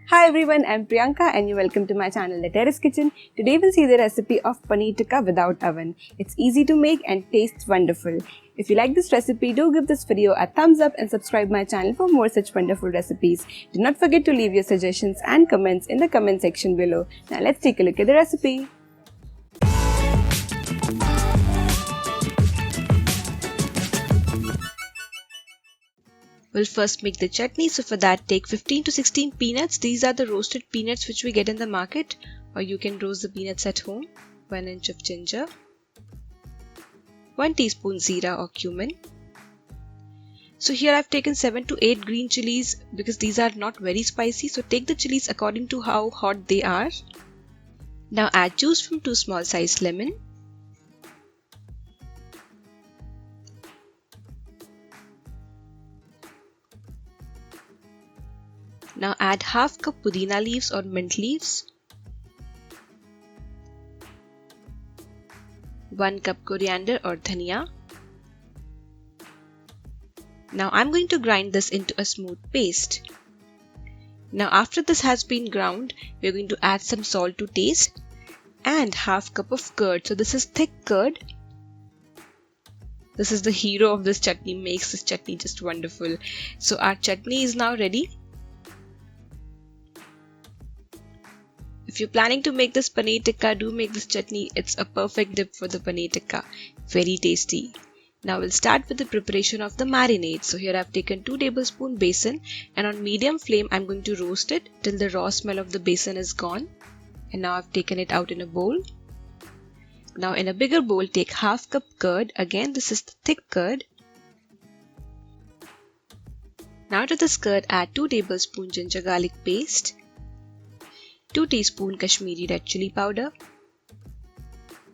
Hi everyone, I'm Priyanka and you're welcome to my channel The Terrace Kitchen. Today we'll see the recipe of Paneer Tikka without oven. It's easy to make and tastes wonderful. If you like this recipe, do give this video a thumbs up and subscribe my channel for more such wonderful recipes. Do not forget to leave your suggestions and comments in the comment section below. Now let's take a look at the recipe. We'll first make the chutney, so for that take 15 to 16 peanuts. These are the roasted peanuts which we get in the market, or you can roast the peanuts at home. 1 inch of ginger, 1 teaspoon jeera or cumin. So here I've taken 7 to 8 green chillies because these are not very spicy, so take the chillies according to how hot they are. Now add juice from 2 small sized lemon. Now add half cup pudina leaves or mint leaves, 1 cup coriander or dhaniya. Now I'm going to grind this into a smooth paste. Now after this has been ground, we're going to add some salt to taste and half cup of curd. So this is thick curd. This is the hero of this chutney, makes this chutney just wonderful. So our chutney is now ready. If you're planning to make this paneer tikka, do make this chutney. It's a perfect dip for the paneer tikka. Very tasty. Now we'll start with the preparation of the marinade. So here I've taken 2 tablespoons besan and on medium flame I'm going to roast it till the raw smell of the besan is gone. And now I've taken it out in a bowl. Now in a bigger bowl take half cup curd. Again this is the thick curd. Now to this curd add 2 tablespoons ginger garlic paste, 2 teaspoon Kashmiri red chilli powder,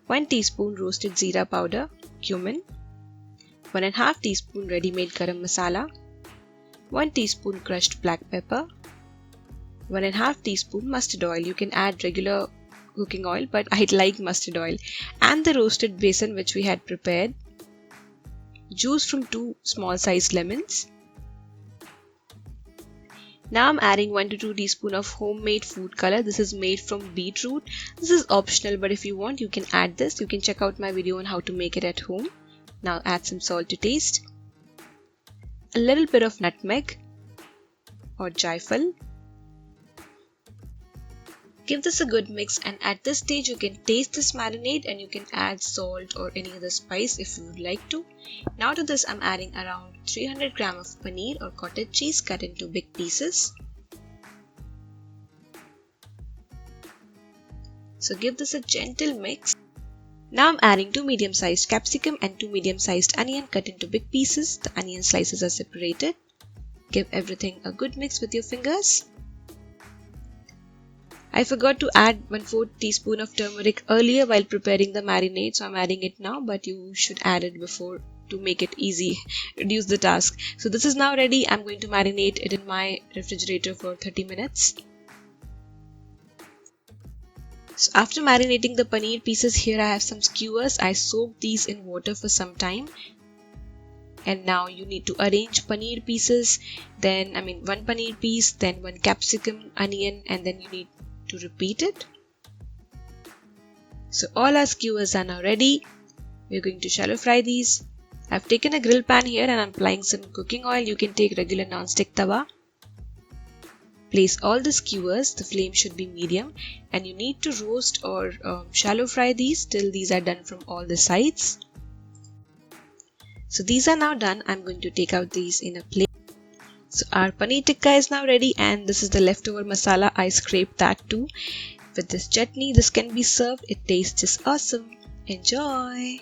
1 teaspoon roasted jeera powder, cumin, 1.5 teaspoon ready-made garam masala, 1 teaspoon crushed black pepper, 1.5 teaspoon mustard oil. You can add regular cooking oil, but I like mustard oil, and the roasted besan which we had prepared, juice from 2 small sized lemons. Now I'm adding 1 to 2 teaspoons of homemade food color. This is made from beetroot. This is optional, but if you want you can add this. You can check out my video on how to make it at home. Now add some salt to taste, a little bit of nutmeg or jaifal. Give this a good mix, and at this stage you can taste this marinade and you can add salt or any other spice if you would like to. Now to this I'm adding around 300 gram of paneer or cottage cheese cut into big pieces. So give this a gentle mix. Now I'm adding 2 medium-sized capsicum and 2 medium-sized onion cut into big pieces. The onion slices are separated. Give everything a good mix with your fingers. I forgot to add 1/4 teaspoon of turmeric earlier while preparing the marinade, so I'm adding it now, but you should add it before to make it easy, reduce the task. So this is now ready. I'm going to marinate it in my refrigerator for 30 minutes. So after marinating the paneer pieces, here I have some skewers. I soaked these in water for some time. And now you need to arrange paneer pieces, then 1 paneer piece, then 1 capsicum, onion, and then you need to repeat it. So all our skewers are now ready. We're going to shallow fry these. I've taken a grill pan here and I'm applying some cooking oil. You can take regular non-stick tawa. Place all the skewers. The flame should be medium and you need to roast or shallow fry these till these are done from all the sides. So these are now done. I'm going to take out these in a plate. So our paneer tikka is now ready, and this is the leftover masala. I scraped that too. With this chutney, this can be served. It tastes just awesome. Enjoy!